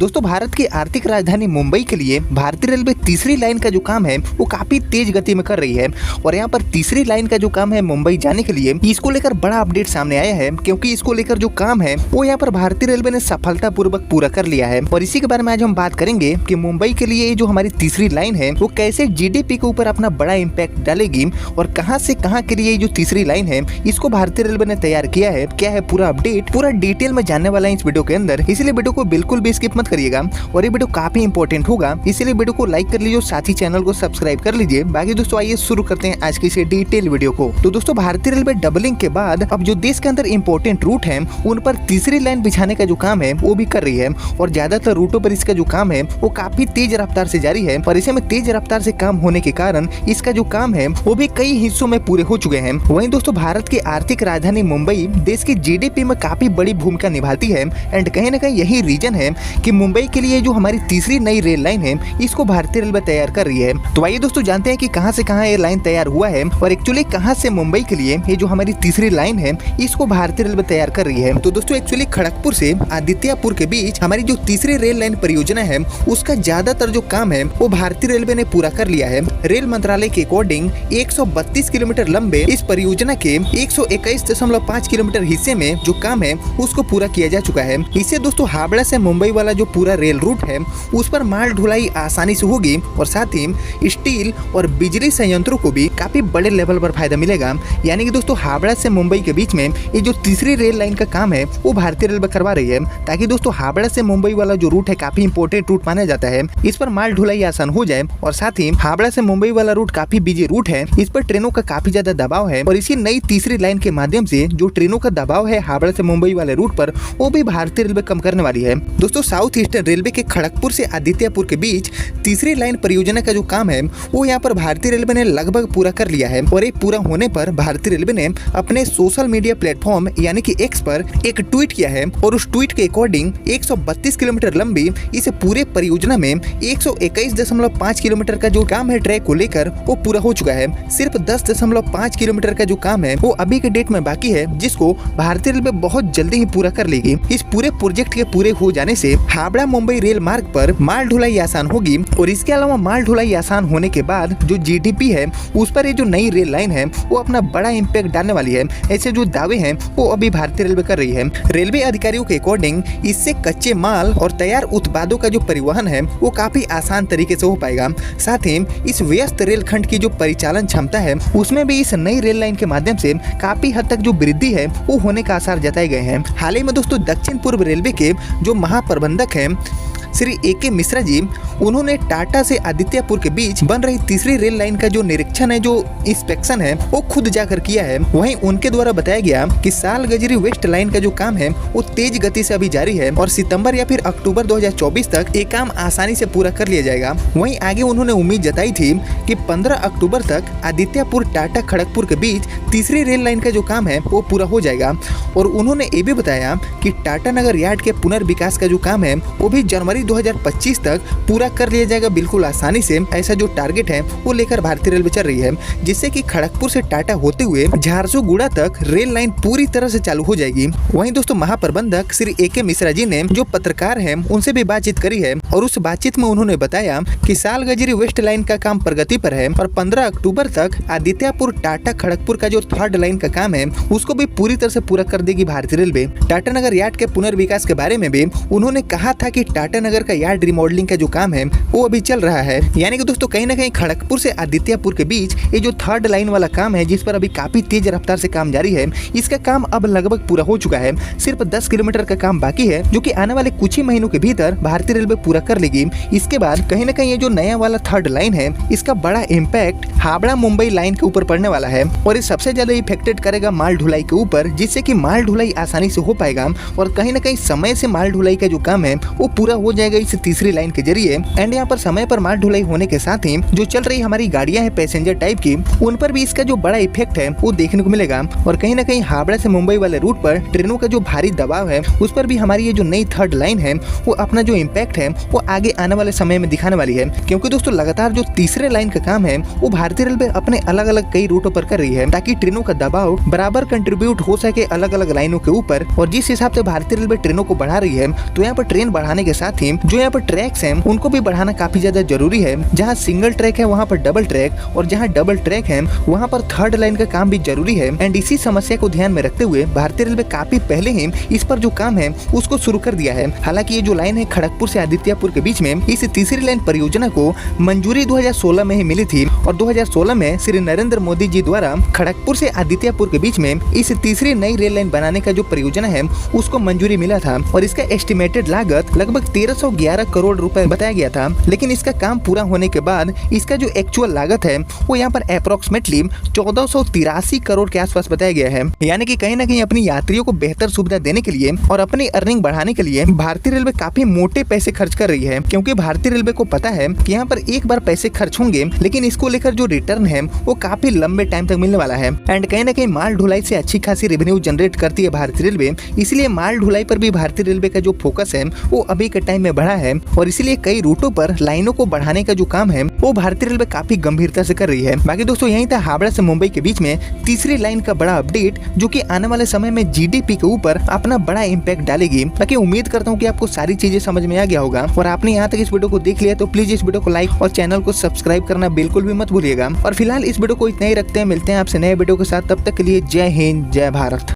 दोस्तों भारत की आर्थिक राजधानी मुंबई के लिए भारतीय रेलवे तीसरी लाइन का जो काम है वो काफी तेज गति में कर रही है और यहाँ पर तीसरी लाइन का जो काम है मुंबई जाने के लिए इसको लेकर बड़ा अपडेट सामने आया है, क्योंकि इसको लेकर जो काम है वो यहाँ पर भारतीय रेलवे ने सफलतापूर्वक पूरा कर लिया है। और इसी के बारे में आज हम बात करेंगे कि मुंबई के लिए जो हमारी तीसरी लाइन है वो कैसे जीडीपी के ऊपर अपना बड़ा इम्पैक्ट डालेगी और कहाँ से कहाँ के लिए जो तीसरी लाइन है इसको भारतीय रेलवे ने तैयार किया है। क्या है पूरा अपडेट, पूरा डिटेल में जानने वाला है इस वीडियो के अंदर, इसलिए वीडियो को बिल्कुल भी स्किप मत करिएगा और ये वीडियो काफी इंपॉर्टेंट होगा, इसीलिए वीडियो को लाइक कर लीजिए और साथ ही चैनल को सब्सक्राइब कर लीजिए। बाकी दोस्तों आइए शुरू करते हैं आज की इस डिटेल वीडियो को। तो दोस्तों भारतीय रेलवे डबलिंग के बाद अब जो देश के अंदर इंपॉर्टेंट रूट है उन पर तीसरी लाइन बिछाने का जो काम है वो भी कर रही है और ज्यादातर रूटों पर इसका जो काम है वो काफी तेज रफ्तार से जारी है और इसे में तेज रफ्तार से काम होने के कारण इसका जो काम है वो भी कई हिस्सों में पूरे हो चुके हैं। वहीं दोस्तों भारत की आर्थिक राजधानी मुंबई देश की जीडीपी में काफी बड़ी भूमिका निभाती है एंड कहीं ना कहीं यही रीजन है कि मुंबई के लिए जो हमारी तीसरी नई रेल लाइन है इसको भारतीय रेलवे तैयार कर रही है। तो आइए दोस्तों जानते हैं कि कहां से कहां ये लाइन तैयार हुआ है और एक्चुअली कहां से मुंबई के लिए ये जो हमारी तीसरी लाइन है इसको भारतीय रेलवे तैयार कर रही है। तो दोस्तों एक्चुअली खड़गपुर से आदित्यपुर के बीच हमारी जो तीसरी रेल लाइन परियोजना है उसका ज्यादातर जो काम है वो भारतीय रेलवे ने पूरा कर लिया है। रेल मंत्रालय के अकॉर्डिंग 132 किलोमीटर लंबे इस परियोजना के 121.5 किलोमीटर हिस्से में जो काम है उसको पूरा किया जा चुका है। इससे दोस्तों हावड़ा से मुंबई वाला जो पूरा रेल रूट है उस पर माल ढुलाई आसानी से होगी और साथ ही स्टील और बिजली संयंत्रों को भी काफी बड़े लेवल पर फायदा मिलेगा। यानी कि दोस्तों हावड़ा से मुंबई के बीच में ये जो तीसरी रेल लाइन का काम है वो भारतीय रेलवे करवा रही है, ताकि दोस्तों हावड़ा से मुंबई वाला जो रूट है काफी इंपोर्टेंट रूट माना जाता है, इस पर माल ढुलाई आसान हो जाए और साथ ही हावड़ा से मुंबई वाला रूट काफी बिजी रूट है, इस पर ट्रेनों का काफी ज्यादा दबाव है और इसी नई तीसरी लाइन के माध्यम से जो ट्रेनों का दबाव है हावड़ा से मुंबई वाले रूट पर वो भी भारतीय रेलवे कम करने वाली है। दोस्तों साउथ ईस्टर्न रेलवे के खड़गपुर से आदित्यपुर के बीच तीसरी लाइन परियोजना का जो काम है वो यहाँ पर भारतीय रेलवे ने लगभग पूरा कर लिया है और ये पूरा होने पर भारतीय रेलवे ने अपने सोशल मीडिया प्लेटफॉर्म यानी कि एक्स पर एक ट्वीट किया है और उस ट्वीट के अकॉर्डिंग 132 किलोमीटर लंबी इस पूरे परियोजना में 121.5 किलोमीटर का जो काम है ट्रैक को लेकर वो पूरा हो चुका है। सिर्फ 10.5 किलोमीटर का जो काम है वो अभी के डेट में बाकी है, जिसको भारतीय रेलवे बहुत जल्दी ही पूरा कर लेगी। इस पूरे प्रोजेक्ट के पूरे हो जाने से हावड़ा मुंबई रेल मार्ग पर माल ढुलाई आसान होगी और इसके अलावा माल ढुलाई आसान होने के बाद जो जीडीपी है उस पर ये जो नई रेल लाइन है वो अपना बड़ा इम्पैक्ट डालने वाली है। ऐसे जो दावे हैं वो अभी भारतीय रेलवे कर रही है। रेलवे अधिकारियों के अकॉर्डिंग इससे कच्चे माल और तैयार उत्पादों का जो परिवहन है वो काफी आसान तरीके से हो पाएगा। साथ ही इस व्यस्त रेल खंड की जो परिचालन क्षमता है उसमें भी इस नई रेल लाइन के माध्यम से काफी हद तक जो वृद्धि है वो होने का आसार जताए गए हैं। हाल ही में दोस्तों दक्षिण पूर्व रेलवे के जो महाप्रबंधक है श्री ए.के. मिश्रा जी, उन्होंने टाटा से आदित्यपुर के बीच बन रही तीसरी रेल लाइन का जो निरीक्षण है, जो इंस्पेक्शन है वो खुद जाकर किया है। वहीं उनके द्वारा बताया गया कि साल गजरी वेस्ट लाइन का जो काम है वो तेज गति से अभी जारी है और सितंबर या फिर अक्टूबर 2024 तक ये काम आसानी से पूरा कर लिया जाएगा। वहीं आगे उन्होंने उम्मीद जताई थी कि 15 अक्टूबर तक आदित्यपुर टाटा खड़गपुर के बीच तीसरी रेल लाइन का जो काम है वो पूरा हो जाएगा और उन्होंने ये भी बताया कि टाटा नगर यार्ड के पुनर्विकास का जो काम है वो भी जनवरी 2025 तक पूरा कर लिया जाएगा बिल्कुल आसानी से। ऐसा जो टारगेट है वो लेकर भारतीय रेलवे चल रही है, जिससे कि खड़गपुर से टाटा होते हुए झारसुगुड़ा तक रेल लाइन पूरी तरह से चालू हो जाएगी। वहीं दोस्तों महाप्रबंधक श्री ए.के. मिश्रा जी ने जो पत्रकार हैं उनसे भी बातचीत करी है और उस बातचीत में उन्होंने बताया कि साल गजरी वेस्ट लाइन का काम प्रगति पर है और 15 अक्टूबर तक आदित्यपुर टाटा खड़गपुर का जो थर्ड लाइन का काम है उसको भी पूरी तरह से पूरा कर देगी भारतीय रेलवे। टाटा नगर यार्ड के पुनर्विकास के बारे में भी उन्होंने कहा था कि टाटा नगर का यार्ड रिमॉडलिंग का जो काम है वो अभी चल रहा है। यानी कि दोस्तों कहीं ना कहीं खड़गपुर से आदित्यपुर के बीच ये जो थर्ड लाइन वाला काम है जिस पर अभी काफी तेज रफ्तार से काम जारी है, इसका काम अब लगभग पूरा हो चुका है। सिर्फ 10 किलोमीटर का काम बाकी है जो कि आने वाले कुछ ही महीनों के भीतर भारतीय रेलवे पूरा कर लेगी। इसके बाद कहीं ना कहीं ये जो नया वाला थर्ड लाइन है इसका बड़ा इम्पैक्ट हावड़ा मुंबई लाइन के ऊपर पड़ने वाला है और ये सबसे ज्यादा इफेक्टेड करेगा माल ढुलाई के ऊपर, जिससे कि माल ढुलाई आसानी से हो पाएगा और कहीं ना कहीं समय से माल ढुलाई का जो काम है वो पूरा हो जाएगा इस तीसरी लाइन के जरिए। एंड यहाँ पर समय पर माल ढुलाई होने के साथ ही जो चल रही हमारी गाड़ियां हैं पैसेंजर टाइप की, उन पर भी इसका जो बड़ा इफेक्ट है वो देखने को मिलेगा और कहीं ना कहीं हावड़ा से मुंबई वाले रूट पर ट्रेनों का जो भारी दबाव है उस पर भी हमारी ये जो नई थर्ड लाइन है वो अपना जो इम्पैक्ट है वो आगे आने वाले समय में दिखाने वाली है, क्योंकि दोस्तों लगातार जो तीसरे लाइन का काम है वो भारतीय रेलवे अपने अलग अलग कई रूटों पर कर रही है ताकि ट्रेनों का दबाव बराबर कंट्रीब्यूट हो सके अलग अलग लाइनों के ऊपर। और जिस हिसाब से भारतीय रेलवे ट्रेनों को बढ़ा रही है तो यहाँ पर ट्रेन बढ़ाने के साथ ही जो यहाँ पर ट्रैक्स हैं उनको भी बढ़ाना काफी ज्यादा जरूरी है। जहाँ सिंगल ट्रैक है वहाँ पर डबल ट्रैक, और जहाँ डबल ट्रैक है वहाँ पर थर्ड लाइन का काम भी जरूरी है। एंड इसी समस्या को ध्यान में रखते हुए भारतीय रेलवे काफी पहले ही इस पर जो काम है उसको शुरू कर दिया है। हालांकि ये जो लाइन है खड़गपुर से आदित्यपुर के बीच में, इस तीसरी लाइन परियोजना को मंजूरी 2016 में ही मिली थी और 2016 में श्री नरेंद्र मोदी जी द्वारा खड़गपुर से आदित्यपुर के बीच में इस तीसरी नई रेल लाइन बनाने का जो परियोजना है उसको मंजूरी मिला था और इसका एस्टिमेटेड लागत लगभग 1311 करोड़ रुपए बताया गया था। लेकिन इसका काम पूरा होने के बाद इसका जो एक्चुअल लागत है वो यहाँ पर अप्रोक्सीमेटली 1483 करोड़ के आसपास बताया गया है। यानी कि कहीं ना कहीं अपनी यात्रियों को बेहतर सुविधा देने के लिए और अपनी अर्निंग बढ़ाने के लिए भारतीय रेलवे काफी मोटे पैसे खर्च कर रही है, क्योंकि भारतीय रेलवे को पता है कि यहाँ पर एक बार पैसे खर्च होंगे लेकिन इसको लेकर जो रिटर्न है वो काफी लंबे टाइम तक मिलने वाला है। एंड कहीं ना कहीं माल ढुलाई से अच्छी खासी रेवेन्यू जनरेट करती है भारतीय रेलवे, इसलिए माल ढुलाई पर भी भारतीय रेलवे का जो फोकस है वो अभी के टाइम में बढ़ा है और इसीलिए कई रूटों पर लाइनों को बढ़ाने का जो काम है वो भारतीय रेलवे काफी गंभीरता से कर रही है। बाकी दोस्तों यही था हावड़ा से मुंबई के बीच में तीसरी लाइन का बड़ा अपडेट, जो कि आने वाले समय में जीडीपी के ऊपर अपना बड़ा इम्पैक्ट डालेगी। बाकी उम्मीद करता हूँ कि आपको सारी चीजें समझ में आ गया होगा और आपने यहाँ तक इस वीडियो को देख लिया तो प्लीज इस वीडियो को लाइक और चैनल को सब्सक्राइब करना बिल्कुल भी मत भूलिएगा। और फिलहाल इस वीडियो को इतना ही रखते हैं, मिलते हैं आपसे नए वीडियो के साथ, तब तक के लिए जय हिंद जय भारत।